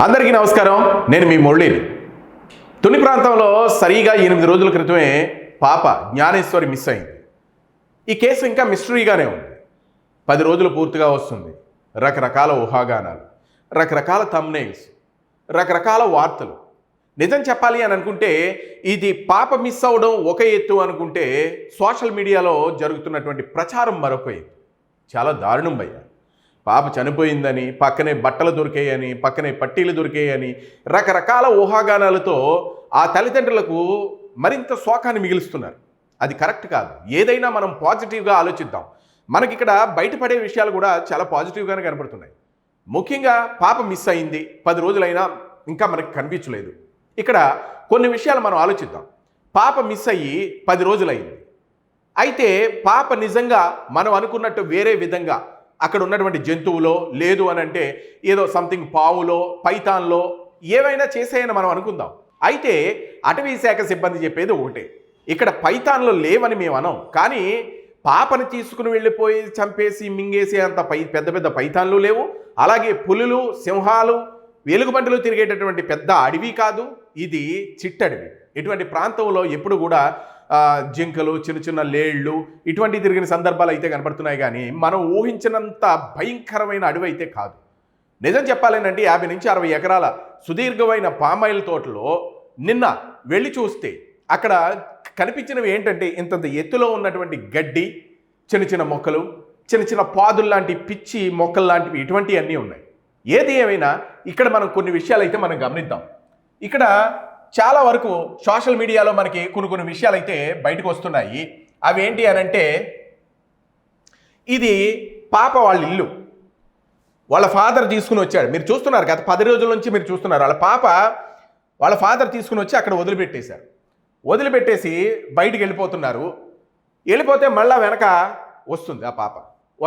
అందరికీ నమస్కారం. నేను మీ మురళిని. తుని ప్రాంతంలో సరిగా 8 రోజుల క్రితమే పాప జ్ఞానేశ్వరి మిస్ అయింది. ఈ కేసు ఇంకా మిస్టరీగానే ఉంది. 10 రోజులు పూర్తిగా వస్తుంది. రకరకాల ఊహాగానాలు, రకరకాల థంబ్నెయిల్స్, రకరకాల వార్తలు. నిజం చెప్పాలి అని అనుకుంటే ఇది పాప మిస్ అవ్వడం ఒక ఎత్తు అనుకుంటే, సోషల్ మీడియాలో జరుగుతున్నటువంటి ప్రచారం మరొక ఎత్తు. చాలా దారుణం భయ్య. పాప చనిపోయిందని, పక్కనే బట్టలు దొరికాయని, పక్కనే పట్టీలు దొరికాయని, రకరకాల ఊహాగానాలతో ఆ తల్లిదండ్రులకు మరింత శోకాన్ని మిగిలిస్తున్నారు. అది కరెక్ట్ కాదు. ఏదైనా మనం పాజిటివ్గా ఆలోచిద్దాం. మనకిక్కడ బయటపడే విషయాలు కూడా చాలా పాజిటివ్గానే కనపడుతున్నాయి. ముఖ్యంగా పాప మిస్ అయింది, 10 రోజులైనా ఇంకా మనకి కనిపించలేదు. ఇక్కడ కొన్ని విషయాలు మనం ఆలోచిద్దాం. పాప మిస్ అయ్యి 10 రోజులైంది. అయితే పాప నిజంగా మనం అనుకున్నట్టు వేరే విధంగా అక్కడ ఉన్నటువంటి జంతువులో లేదు అని అంటే ఏదో సంథింగ్ పావులో, పైథాన్లో ఏవైనా చేసేయని మనం అనుకుందాం. అయితే అటవీ శాఖ సిబ్బంది చెప్పేది ఒకటే, ఇక్కడ పైథాన్లో లేవని మేము అనం. కానీ పాపని తీసుకుని వెళ్ళిపోయి చంపేసి మింగేసే అంత పెద్ద పెద్ద పైథాన్లు లేవు. అలాగే పులులు, సింహాలు, వెలుగుబంటులు తిరిగేటటువంటి పెద్ద అడవి కాదు ఇది, చిట్టడవి. ఇటువంటి ప్రాంతంలో ఎప్పుడు కూడా జింకలు, చిన్న చిన్న లేళ్ళు ఇటువంటి తిరిగిన సందర్భాలు అయితే కనబడుతున్నాయి. కానీ మనం ఊహించినంత భయంకరమైన అడవి అయితే కాదు. నిజం చెప్పాలేనంటే 50 నుంచి 60 ఎకరాల సుదీర్ఘమైన పామాయిల్ తోటలో నిన్న వెళ్ళి చూస్తే అక్కడ కనిపించినవి ఏంటంటే ఇంతంత ఎత్తులో ఉన్నటువంటి గడ్డి, చిన్న చిన్న మొక్కలు, చిన్న చిన్న పాదులు లాంటి పిచ్చి మొక్కలు లాంటివి, ఇటువంటివి అన్నీ ఉన్నాయి. ఏది ఏమైనా ఇక్కడ మనం కొన్ని విషయాలు అయితే మనం గమనిద్దాం. ఇక్కడ చాలా వరకు సోషల్ మీడియాలో మనకి కొన్ని విషయాలు అయితే బయటకు వస్తున్నాయి. అవి ఏంటి అని అంటే, ఇది పాప వాళ్ళ ఇల్లు, వాళ్ళ ఫాదర్ తీసుకుని వచ్చాడు. మీరు చూస్తున్నారు, గత 10 రోజుల నుంచి మీరు చూస్తున్నారు. వాళ్ళ ఫాదర్ తీసుకుని వచ్చి అక్కడ వదిలిపెట్టేశారు. వదిలిపెట్టేసి బయటికి వెళ్ళిపోతున్నారు. వెళ్ళిపోతే మళ్ళీ వెనక వస్తుంది ఆ పాప.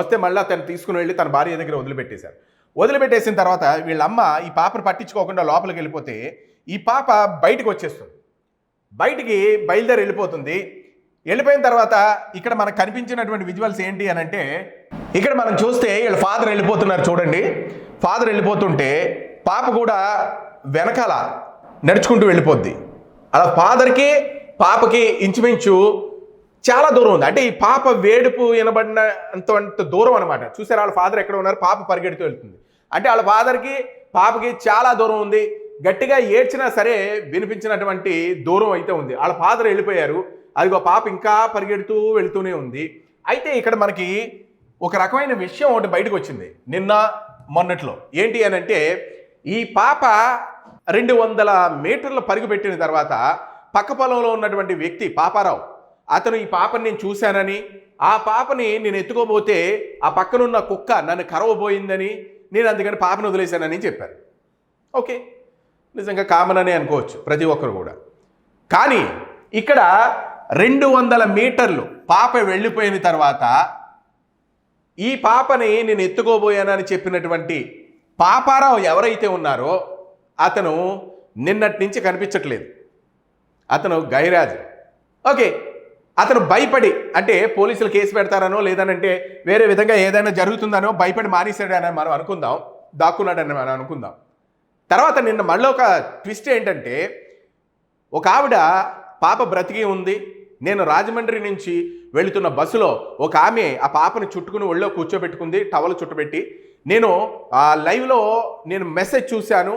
వస్తే మళ్ళీ తను తీసుకుని వెళ్ళి తన భార్య దగ్గర వదిలిపెట్టేశారు. వదిలిపెట్టేసిన తర్వాత వీళ్ళమ్మ ఈ పాపను పట్టించుకోకుండా లోపలికి వెళ్ళిపోతే ఈ పాప బయటకు వచ్చేస్తుంది. బయటికి బయలుదేరి వెళ్ళిపోతుంది. వెళ్ళిపోయిన తర్వాత ఇక్కడ మనకు కనిపించినటువంటి విజువల్స్ ఏంటి అని అంటే, ఇక్కడ మనం చూస్తే వీళ్ళ ఫాదర్ వెళ్ళిపోతున్నారు చూడండి. ఫాదర్ వెళ్ళిపోతుంటే పాప కూడా వెనకాల నడుచుకుంటూ వెళ్ళిపోద్ది. అలా ఫాదర్కి పాపకి ఇంచుమించు చాలా దూరం ఉంది. అంటే ఈ పాప వేడుపు వినబడిన అంత దూరం అనమాట. చూసారా, వాళ్ళ ఫాదర్ ఎక్కడ ఉన్నారు, పాప పరిగెడుతూ వెళ్తుంది. అంటే వాళ్ళ ఫాదర్కి పాపకి చాలా దూరం ఉంది. గట్టిగా ఏడ్చినా సరే వినిపించినటువంటి దూరం అయితే ఉంది. వాళ్ళ ఫాదర్ వెళ్ళిపోయారు. అదిగో పాప ఇంకా పరిగెడుతూ వెళుతూనే ఉంది. అయితే ఇక్కడ మనకి ఒక రకమైన విషయం ఒకటి బయటకు వచ్చింది నిన్న మొన్నట్లో. ఏంటి అని అంటే, ఈ పాప 200 మీటర్ల పరుగు పెట్టిన తర్వాత పక్క పొలంలో ఉన్నటువంటి వ్యక్తి పాపారావు, అతను ఈ పాపని నేను చూశానని, ఆ పాపని నేను ఎత్తుకోబోతే ఆ పక్కనున్న కుక్క నన్ను కరవబోయిందని, నేను అందుకని పాపను వదిలేశానని చెప్పారు. ఓకే, నిజంగా కామన్ అనే అనుకోవచ్చు ప్రతి ఒక్కరు కూడా. కానీ ఇక్కడ 200 మీటర్లు పాప వెళ్ళిపోయిన తర్వాత ఈ పాపని నేను ఎత్తుకోబోయానని చెప్పినటువంటి పాపారావు ఎవరైతే ఉన్నారో అతను నిన్నటి నుంచి కనిపించట్లేదు. అతను గైరాజ్. ఓకే, అతను భయపడి, అంటే పోలీసులు కేసు పెడతారనో లేదనంటే వేరే విధంగా ఏదైనా జరుగుతుందనో భయపడి మానేశాడని మనం అనుకుందాం, దాక్కున్నాడని మనం అనుకుందాం. తర్వాత నిన్న మళ్ళీ ఒక ట్విస్ట్ ఏంటంటే, ఒక ఆవిడ పాప బ్రతికి ఉంది, నేను రాజమండ్రి నుంచి వెళుతున్న బస్సులో ఒక ఆమె ఆ పాపను చుట్టుకుని ఒళ్ళో కూర్చోబెట్టుకుంది, టవల్ చుట్టబెట్టి. నేను ఆ లైవ్లో నేను మెసేజ్ చూశాను,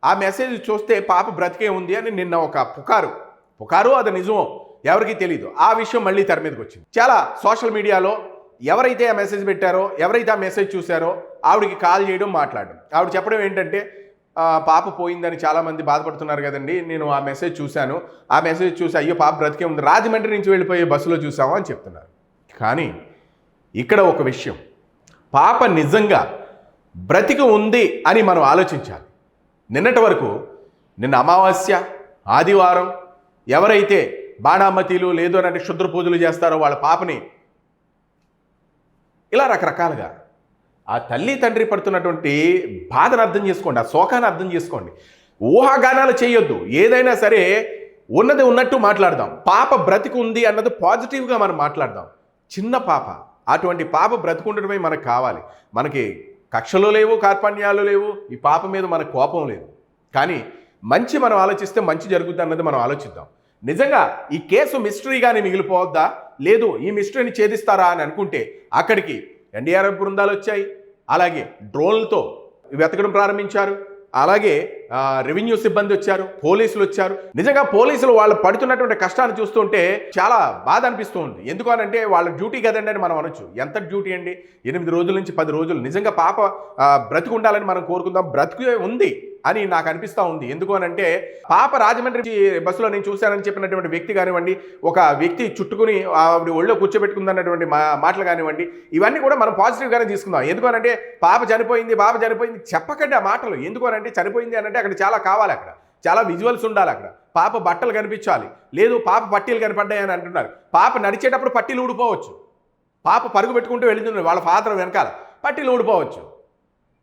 ఆ మెసేజ్ చూస్తే పాప బ్రతికే ఉంది అని నిన్న ఒక పుకారు అది నిజమో ఎవరికీ తెలీదు. ఆ విషయం మళ్ళీ తెర మీదకి వచ్చింది. చాలా సోషల్ మీడియాలో ఎవరైతే ఆ మెసేజ్ పెట్టారో, ఎవరైతే ఆ మెసేజ్ చూశారో ఆవిడకి కాల్ చేయడం, మాట్లాడడం. ఆవిడ చెప్పడం ఏంటంటే, పాప పోయిందని చాలామంది బాధపడుతున్నారు కదండి, నేను ఆ మెసేజ్ చూశాను, ఆ మెసేజ్ చూసి అయ్యో పాప బ్రతికే ఉంది, రాజమండ్రి నుంచి వెళ్ళిపోయే బస్సులో చూసాము అని చెప్తున్నారు. కానీ ఇక్కడ ఒక విషయం, పాప నిజంగా బ్రతికి ఉంది అని మనం ఆలోచించాలి. నిన్నటి వరకు, నిన్న అమావాస్య, ఆదివారం ఎవరైతే బాణామతీలు లేదు అని అంటే క్షుద్ర పూజలు చేస్తారో వాళ్ళ పాపని ఇలా రకరకాలుగా ఆ తల్లి తండ్రి పడుతున్నటువంటి బాధను అర్థం చేసుకోండి, ఆ శోకాన్ని అర్థం చేసుకోండి. ఊహాగానాలు చేయొద్దు. ఏదైనా సరే ఉన్నది ఉన్నట్టు మాట్లాడదాం. పాప బ్రతికి ఉంది అన్నది పాజిటివ్గా మనం మాట్లాడదాం. చిన్న పాప, అటువంటి పాప బ్రతికుండటమే మనకు కావాలి. మనకి కక్షలు లేవు, కార్పణ్యాలు లేవు, ఈ పాప మీద మనకు కోపం లేదు. కానీ మంచి మనం ఆలోచిస్తే మంచి జరుగుద్ది అన్నది మనం ఆలోచిద్దాం. నిజంగా ఈ కేసు మిస్టరీగానే మిగిలిపోవద్దా, లేదు ఈ మిస్టరీని ఛేదిస్తారా అని అనుకుంటే అక్కడికి ఎన్డీఆర్ఎఫ్ బృందాలు వచ్చాయి, అలాగే డ్రోన్లతో వెతకడం ప్రారంభించారు, అలాగే రెవెన్యూ సిబ్బంది వచ్చారు, పోలీసులు వచ్చారు. నిజంగా పోలీసులు వాళ్ళు పడుతున్నటువంటి కష్టాన్ని చూస్తుంటే చాలా బాధ అనిపిస్తూ ఉంది. ఎందుకు అనంటే వాళ్ళ డ్యూటీ కదండి అని మనం అనొచ్చు. ఎంత డ్యూటీ అండి, 8 రోజుల నుంచి 10 రోజులు. నిజంగా పాప బ్రతుకు ఉండాలని మనం కోరుకుందాం, బ్రతుకు ఉంది అని నాకు అనిపిస్తూ ఉంది. ఎందుకు అనంటే పాప రాజమండ్రి బస్సులో నేను చూశానని చెప్పినటువంటి వ్యక్తి కానివ్వండి, ఒక వ్యక్తి చుట్టుకుని ఆవిడ ఒళ్ళో కూర్చోబెట్టుకుందన్నటువంటి మాటలు కానివ్వండి, ఇవన్నీ కూడా మనం పాజిటివ్గానే తీసుకుందాం. ఎందుకు అనంటే పాప చనిపోయింది చెప్పకండి ఆ మాటలు. ఎందుకు అనంటే చనిపోయింది అనంటే అక్కడ చాలా కావాలి, అక్కడ చాలా విజువల్స్ ఉండాలి, అక్కడ పాప బట్టలు కనిపించాలి, లేదు పాప పట్టీలు కనపడ్డాయని అంటున్నారు. పాప నడిచేటప్పుడు పట్టీలు ఊడిపోవచ్చు, పాప పరుగు పెట్టుకుంటూ వెళుతుంది వాళ్ళ ఫాదర్ వెనకాల, పట్టీలు ఊడిపోవచ్చు,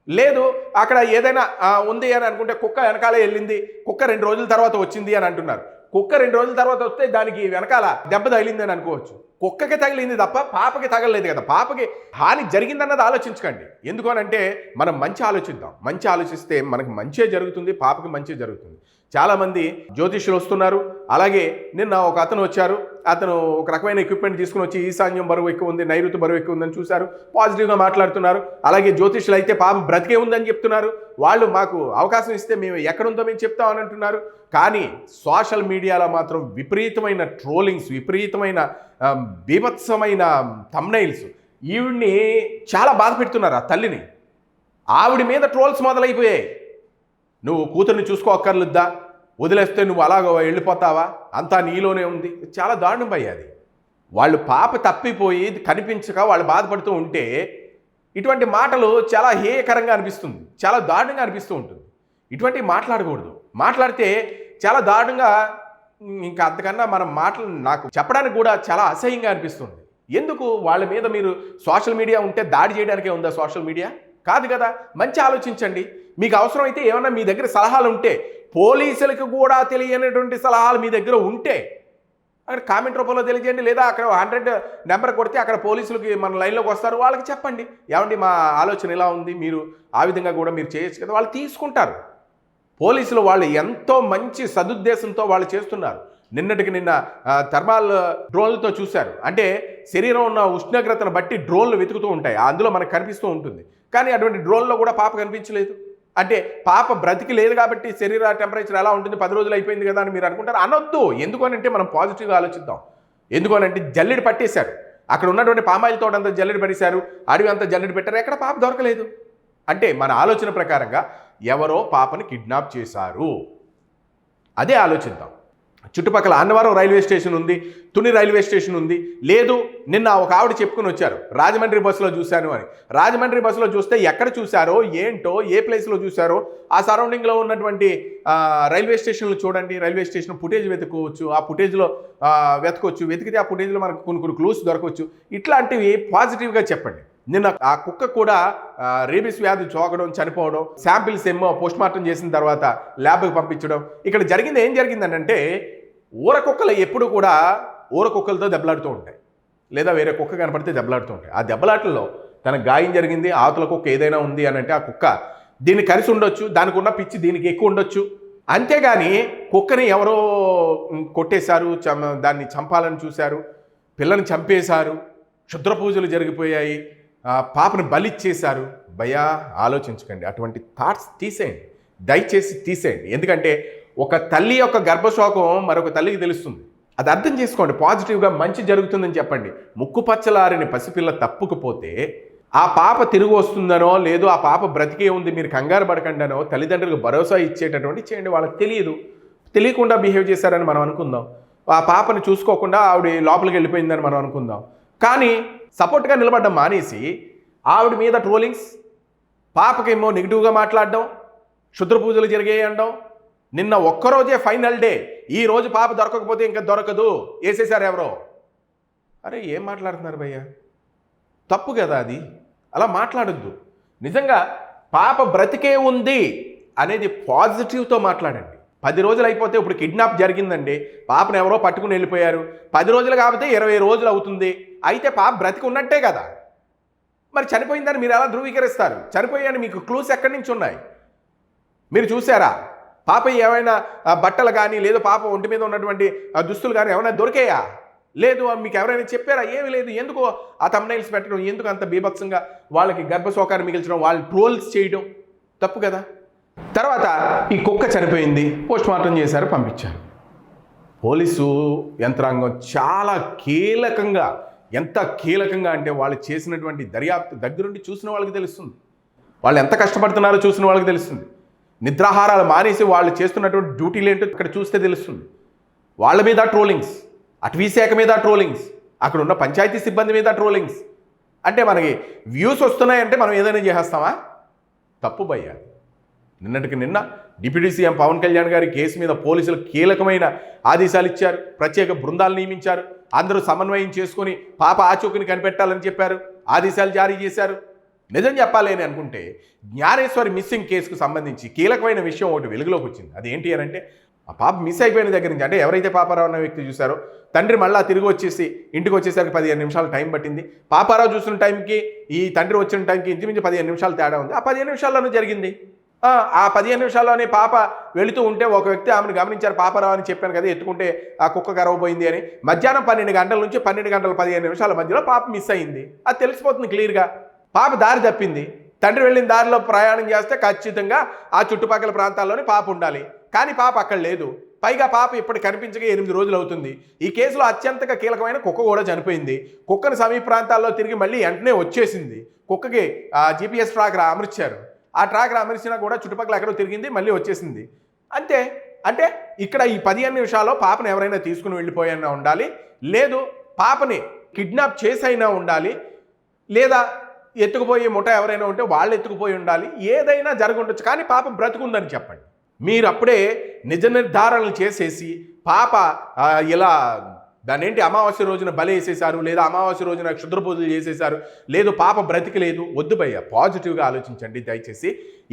లేదు అక్కడ ఏదైనా ఉంది అని అనుకుంటే కుక్క వెనకాలే వెళ్ళింది, కుక్క 2 రోజుల తర్వాత వచ్చింది అని అంటున్నారు. కుక్క 2 రోజుల తర్వాత వస్తే దానికి వెనకాల దెబ్బ తగిలింది అని అనుకోవచ్చు. కుక్కకి తగిలింది తప్ప పాపకి తగలలేదు కదా. పాపకి హాని జరిగిందన్నది ఆలోచించకండి. ఎందుకు అనంటే మనం మంచి ఆలోచిద్దాం. మంచి ఆలోచిస్తే మనకు మంచే జరుగుతుంది, పాపకి మంచి జరుగుతుంది. చాలామంది జ్యోతిష్యులు వస్తున్నారు. అలాగే నిన్న ఒక అతను వచ్చారు, అతను ఒక రకమైన ఎక్విప్మెంట్ తీసుకుని వచ్చి ఈశాన్యం బరువు ఎక్కువ ఉంది, నైరుతి బరువు ఎక్కువ ఉందని చూశారు, పాజిటివ్గా మాట్లాడుతున్నారు. అలాగే జ్యోతిష్యులు అయితే పాప బ్రతికే ఉందని చెప్తున్నారు. వాళ్ళు మాకు అవకాశం ఇస్తే మేము ఎక్కడుందో మేము చెప్తామని అంటున్నారు. కానీ సోషల్ మీడియాలో మాత్రం విపరీతమైన ట్రోలింగ్స్, విపరీతమైన బీభత్సమైన థంబ్నెయిల్స్ ఈవిడ్ని చాలా బాధ పెడుతున్నారు. ఆ తల్లిని, ఆవిడ మీద ట్రోల్స్ మొదలైపోయాయి. నువ్వు కూతుర్ని చూసుకోక్కర్లేద్దా, వదిలేస్తే నువ్వు అలాగ వెళ్ళిపోతావా, అంతా నీలోనే ఉంది. చాలా దారుణం భయ్య అది. వాళ్ళు పాప తప్పిపోయి కనిపించక వాళ్ళు బాధపడుతూ ఉంటే ఇటువంటి మాటలు చాలా హేయకరంగా అనిపిస్తుంది, చాలా దారుణంగా అనిపిస్తూ ఉంటుంది. ఇటువంటి మాట్లాడకూడదు. మాట్లాడితే చాలా దారుణంగా, ఇంకా అంతకన్నా మనం మాటలు నాకు చెప్పడానికి కూడా చాలా అసహ్యంగా అనిపిస్తుంది. ఎందుకు వాళ్ళ మీద మీరు సోషల్ మీడియా ఉంటే దాడి చేయడానికే ఉందా సోషల్ మీడియా? కాదు కదా. మంచి ఆలోచించండి. మీకు అవసరమైతే ఏమన్నా మీ దగ్గర సలహాలు ఉంటే, పోలీసులకు కూడా తెలియనటువంటి సలహాలు మీ దగ్గర ఉంటే అక్కడ కామెంట్ రూపంలో తెలియజేయండి, లేదా అక్కడ 100 నెంబర్ కొడితే అక్కడ పోలీసులకి మన లైన్లోకి వస్తారు, వాళ్ళకి చెప్పండి, ఏమండి మా ఆలోచన ఇలా ఉంది, మీరు ఆ విధంగా కూడా మీరు చేయొచ్చు కదా. వాళ్ళు తీసుకుంటారు. పోలీసులు వాళ్ళు ఎంతో మంచి సదుద్దేశంతో వాళ్ళు చేస్తున్నారు. నిన్నటికి నిన్న థర్మాల్ డ్రోన్లతో చూశారు. అంటే శరీరం ఉన్న ఉష్ణోగ్రతను బట్టి డ్రోన్లు వెతుకుతూ ఉంటాయి, అందులో మనకు కనిపిస్తూ ఉంటుంది. కానీ అటువంటి డ్రోన్లో కూడా పాప కనిపించలేదు. అంటే పాప బ్రతికి లేదు కాబట్టి శరీర టెంపరేచర్ ఎలా ఉంటుంది, 10 రోజులు అయిపోయింది కదా అని మీరు అనుకుంటారు. అనొద్దు. ఎందుకు అనంటే మనం పాజిటివ్గా ఆలోచిద్దాం. ఎందుకు అనంటే జల్లెడ పట్టేశారు, అక్కడ ఉన్నటువంటి పామాయిల్ తోట అంతా జల్లెడ పట్టేశారు, అడవి అంతా జల్లెడ పెట్టారు, ఎక్కడ పాప దొరకలేదు. అంటే మన ఆలోచన ప్రకారంగా ఎవరో పాపని కిడ్నాప్ చేశారు, అదే ఆలోచిద్దాం. చుట్టుపక్కల అన్నవరం రైల్వే స్టేషన్ ఉంది, తుని రైల్వే స్టేషన్ ఉంది, లేదు నిన్న ఒక ఆవిడ చెప్పుకుని వచ్చారు రాజమండ్రి బస్సులో చూశాను అని. రాజమండ్రి బస్సులో చూస్తే ఎక్కడ చూశారో ఏంటో, ఏ ప్లేస్లో చూశారో ఆ సరౌండింగ్లో ఉన్నటువంటి రైల్వే స్టేషన్లు చూడండి, రైల్వే స్టేషన్ ఫుటేజ్ వెతుకోవచ్చు, ఆ ఫుటేజ్లో వెతకొచ్చు, వెతికితే ఆ ఫుటేజ్లో మనకు కొన్ని క్లూస్ దొరకవచ్చు. ఇట్లాంటివి పాజిటివ్గా చెప్పండి. నిన్న ఆ కుక్క కూడా రేబీస్ వ్యాధి సోకడం, చనిపోవడం, శాంపిల్స్ ఏమో పోస్ట్మార్టం చేసిన తర్వాత ల్యాబ్కి పంపించడం. ఇక్కడ జరిగింది ఏం జరిగిందంటే, ఊర కుక్కలు ఎప్పుడు కూడా ఊర కుక్కలతో దెబ్బలాడుతూ ఉంటాయి, లేదా వేరే కుక్క కనపడితే దెబ్బలాడుతూ ఉంటాయి. ఆ దెబ్బలాటల్లో తనకు గాయం జరిగింది, ఆవతల కుక్క ఏదైనా ఉంది అని అంటే ఆ కుక్క దీన్ని కలిసి ఉండొచ్చు, దానికి ఉన్న పిచ్చి దీనికి ఎక్కువ ఉండొచ్చు. అంతేగాని కుక్కని ఎవరో కొట్టేశారు, దాన్ని చంపాలని చూశారు, పిల్లని చంపేశారు, క్షుద్ర పూజలు జరిగిపోయాయి, పాపను బలిచ్చేశారు. భయ్యా ఆలోచించకండి. అటువంటి థాట్స్ తీసేయండి, దయచేసి తీసేయండి. ఎందుకంటే ఒక తల్లి యొక్క గర్భశోకం మరొక తల్లికి తెలుస్తుంది. అది అర్థం చేసుకోండి. పాజిటివ్గా మంచి జరుగుతుందని చెప్పండి. ముక్కు పచ్చలారిని పసిపిల్ల తప్పుకుపోతే ఆ పాప తిరిగి వస్తుందనో, లేదు ఆ పాప బ్రతికే ఉంది మీరు కంగారు పడకండనో తల్లిదండ్రులకు భరోసా ఇచ్చేటటువంటి చేయండి. వాళ్ళకి తెలియకుండా బిహేవ్ చేశారని మనం అనుకుందాం. ఆ పాపని చూసుకోకుండా ఆవిడ లోపలికి వెళ్ళిపోయిందని మనం అనుకుందాం. కానీ సపోర్ట్గా నిలబడ్డం మానేసి ఆవిడ మీద ట్రోలింగ్స్, పాపకేమో నెగిటివ్గా మాట్లాడడం, క్షుద్ర పూజలు జరిగాయి అనడం. నిన్న ఒక్కరోజే ఫైనల్ డే, ఈ రోజు పాప దొరకకపోతే ఇంకా దొరకదు, వేసేసారు ఎవరో. అరే ఏం మాట్లాడుతున్నారు భయ్యా? తప్పు కదా అది. అలా మాట్లాడొద్దు. నిజంగా పాప బ్రతికే ఉంది అనేది పాజిటివ్తో మాట్లాడండి. 10 రోజులు అయిపోతే ఇప్పుడు కిడ్నాప్ జరిగిందండి, పాపను ఎవరో పట్టుకుని వెళ్ళిపోయారు. 10 రోజులు కాకపోతే 20 రోజులు అవుతుంది, అయితే పాప బ్రతికి ఉన్నట్టే కదా. మరి చనిపోయిందని మీరు ఎలా ధృవీకరిస్తారు? చనిపోయాని మీకు క్లూస్ ఎక్కడి నుంచి ఉన్నాయి? మీరు చూసారా? పాప ఏమైనా బట్టలు కానీ లేదా పాప ఒంటి మీద ఉన్నటువంటి దుస్తులు కానీ ఏమైనా దొరికాయా? లేదు. మీకు ఎవరైనా చెప్పారా? ఏమీ లేదు. ఎందుకు ఆ థంబ్నెయిల్స్ పెట్టడం, ఎందుకు అంత బీభత్సంగా వాళ్ళకి గర్భశోకాన్ని మిగిల్చడం, వాళ్ళు ట్రోల్స్ చేయడం తప్పు కదా. తర్వాత ఈ కుక్క చనిపోయింది, పోస్ట్మార్టం చేశారు, పంపించారు. పోలీసు యంత్రాంగం చాలా కీలకంగా, ఎంత కీలకంగా అంటే వాళ్ళు చేసినటువంటి దర్యాప్తు దగ్గరుండి చూసిన వాళ్ళకి తెలుస్తుంది. వాళ్ళు ఎంత కష్టపడుతున్నారో చూసిన వాళ్ళకి తెలుస్తుంది. నిద్రాహారాలు మానేసి వాళ్ళు చేస్తున్నటువంటి డ్యూటీలు ఏంటో ఇక్కడ చూస్తే తెలుస్తుంది. వాళ్ళ మీద ట్రోలింగ్స్, అటవీ శాఖ మీద ట్రోలింగ్స్, అక్కడ ఉన్న పంచాయతీ సిబ్బంది మీద ట్రోలింగ్స్. అంటే మనకి వ్యూస్ వస్తున్నాయంటే మనం ఏదైనా చేసేస్తామా? తప్పు భయ్యా. నిన్నటికి నిన్న డిప్యూటీ సీఎం పవన్ కళ్యాణ్ గారి కేసు మీద పోలీసులు కీలకమైన ఆదేశాలు ఇచ్చారు, ప్రత్యేక బృందాలు నియమించారు, అందరూ సమన్వయం చేసుకుని పాప ఆచూకీని కనిపెట్టాలని చెప్పారు, ఆదేశాలు జారీ చేశారు. నిజం చెప్పాలి అని అనుకుంటే జ్ఞానేశ్వరి మిస్సింగ్ కేసుకు సంబంధించి కీలకమైన విషయం ఒకటి వెలుగులోకి వచ్చింది. అదేంటి అని అంటే, ఆ పాప మిస్ అయిపోయిన దగ్గర నుంచి, అంటే ఎవరైతే పాపారావు అన్న వ్యక్తి చూశారో తండ్రి మళ్ళీ తిరిగి వచ్చేసి ఇంటికి వచ్చేసరికి 15 నిమిషాలు టైం పట్టింది. పాపారావు చూసిన టైంకి ఈ తండ్రి వచ్చిన టైంకి ఇంచుమించు 15 నిమిషాలు తేడా ఉంది. ఆ 15 నిమిషాల్లోనే జరిగింది. ఆ 15 నిమిషాల్లోనే పాప వెళుతూ ఉంటే ఒక వ్యక్తి ఆమెను గమనించారు. పాపారావు అని చెప్పాను కదా, ఎత్తుకుంటే ఆ కుక్క కరవబోయింది అని. మధ్యాహ్నం 12 గంటల నుంచి 12 గంటల 15 నిమిషాల మధ్యలో పాప మిస్ అయింది. అది తెలిసిపోతుంది క్లియర్గా. పాప దారి తప్పింది. తండ్రి వెళ్ళిన దారిలో ప్రయాణం చేస్తే ఖచ్చితంగా ఆ చుట్టుపక్కల ప్రాంతాల్లోనే పాప ఉండాలి. కానీ పాప అక్కడ లేదు. పైగా పాప ఇప్పటి కనిపించగా 8 రోజులు అవుతుంది. ఈ కేసులో అత్యంత కీలకమైన కుక్క కూడా చనిపోయింది. కుక్కను సమీప ప్రాంతాల్లో తిరిగి మళ్ళీ వెంటనే వచ్చేసింది. కుక్కకి GPS ట్రాకర్ అమర్చారు. ఆ ట్రాకర్ అమర్చినా కూడా చుట్టుపక్కల ఎక్కడో తిరిగింది, మళ్ళీ వచ్చేసింది. అంతే. అంటే ఇక్కడ ఈ 15 నిమిషాల్లో పాపను ఎవరైనా తీసుకుని వెళ్ళిపోయినా ఉండాలి, లేదు పాపని కిడ్నాప్ చేసైనా ఉండాలి, లేదా ఎత్తుకుపోయి ముఠ ఎవరైనా ఉంటే వాళ్ళు ఎత్తుకుపోయి ఉండాలి. ఏదైనా జరుగుండొచ్చు, కానీ పాప బ్రతుకుందని చెప్పండి. మీరు అప్పుడే నిజ నిర్ధారణలు చేసేసి పాప ఇలా దాని ఏంటి అమావాస్య రోజున బలి వేసేశారు, లేదా అమావాస్య రోజున క్షుద్ర పూజలు చేసేశారు, లేదు పాప బ్రతికలేదు. వద్దు భయ్య, పాజిటివ్గా ఆలోచించండి దయచేసి.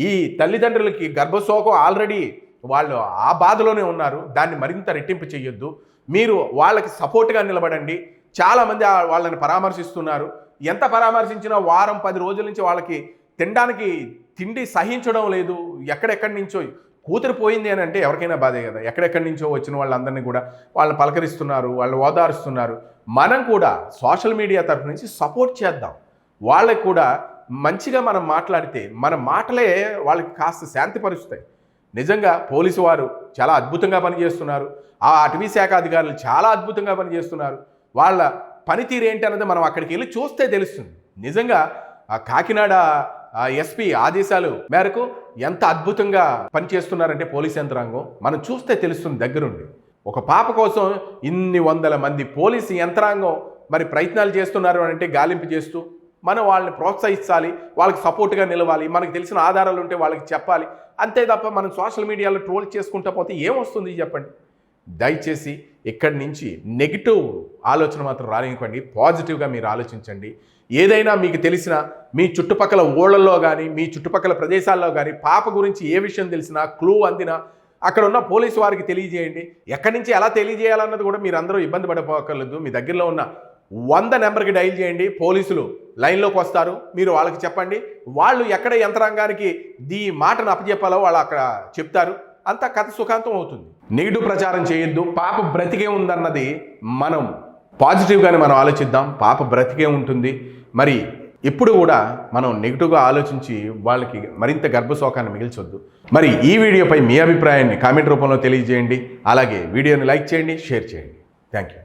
ఈ తల్లిదండ్రులకి గర్భశోకం ఆల్రెడీ వాళ్ళు ఆ బాధలోనే ఉన్నారు, దాన్ని మరింత రెట్టింపు చేయొద్దు. మీరు వాళ్ళకి సపోర్ట్గా నిలబడండి. చాలామంది వాళ్ళని పరామర్శిస్తున్నారు. ఎంత పరామర్శించినా వారం 10 రోజుల నుంచి వాళ్ళకి తినడానికి తిండి సహించడం లేదు. ఎక్కడెక్కడి నుంచో కూతురు పోయింది అని అంటే ఎవరికైనా బాధే కదా. ఎక్కడెక్కడి నుంచో వచ్చిన వాళ్ళందరినీ కూడా వాళ్ళని పలకరిస్తున్నారు, వాళ్ళని ఓదారుస్తున్నారు. మనం కూడా సోషల్ మీడియా తరఫు నుంచి సపోర్ట్ చేద్దాం. వాళ్ళకి కూడా మంచిగా మనం మాట్లాడితే మన మాటలే వాళ్ళకి కాస్త శాంతిపరుస్తాయి. నిజంగా పోలీసు వారు చాలా అద్భుతంగా పనిచేస్తున్నారు. ఆ అటవీ శాఖ అధికారులు చాలా అద్భుతంగా పనిచేస్తున్నారు. వాళ్ళ పనితీరు ఏంటి అన్నది మనం అక్కడికి వెళ్ళి చూస్తే తెలుస్తుంది. నిజంగా ఆ కాకినాడ ఎస్పీ ఆదేశాలు మేరకు ఎంత అద్భుతంగా పనిచేస్తున్నారంటే పోలీస్ యంత్రాంగం మనం చూస్తే తెలుస్తుంది దగ్గరుండి. ఒక పాప కోసం ఇన్ని వందల మంది పోలీసు యంత్రాంగం మరి ప్రయత్నాలు చేస్తున్నారు అంటే గాలింపు చేస్తూ మనం వాళ్ళని ప్రోత్సహించాలి, వాళ్ళకి సపోర్ట్గా నిలవాలి, మనకు తెలిసిన ఆధారాలు ఉంటే వాళ్ళకి చెప్పాలి. అంతే తప్ప మనం సోషల్ మీడియాలో ట్రోల్ చేసుకుంటా పోతే ఏమొస్తుంది చెప్పండి. దయచేసి ఇక్కడి నుంచి నెగిటివ్ ఆలోచన మాత్రం రానివ్వండి, పాజిటివ్గా మీరు ఆలోచించండి. ఏదైనా మీకు తెలిసిన మీ చుట్టుపక్కల ఊళ్ళల్లో కానీ మీ చుట్టుపక్కల ప్రదేశాల్లో కానీ పాప గురించి ఏ విషయం తెలిసినా క్లూ అందినా అక్కడ ఉన్న పోలీసు వారికి తెలియజేయండి. ఎక్కడి నుంచి ఎలా తెలియజేయాలన్నది కూడా మీరు అందరూ ఇబ్బంది పడిపోకర్లేదు. మీ దగ్గరలో ఉన్న 100 నెంబర్కి డైల్ చేయండి, పోలీసులు లైన్లోకి వస్తారు. మీరు వాళ్ళకి చెప్పండి, వాళ్ళు ఎక్కడ యంత్రాంగానికి ఈ మాటను అప్పచెప్పాలో వాళ్ళు అక్కడ చెప్తారు. అంతా కథ సుఖాంతం అవుతుంది. నెగిటివ్ ప్రచారం చేయొద్దు. పాప బ్రతికే ఉందన్నది మనం పాజిటివ్గానే మనం ఆలోచిద్దాం. పాప బ్రతికే ఉంటుంది. మరి ఎప్పుడు కూడా మనం నెగిటివ్గా ఆలోచించి వాళ్ళకి మరింత గర్భశోకాన్ని మిగిల్చొద్దు. మరి ఈ వీడియోపై మీ అభిప్రాయాన్ని కామెంట్ రూపంలో తెలియజేయండి. అలాగే వీడియోని లైక్ చేయండి, షేర్ చేయండి. Thank you.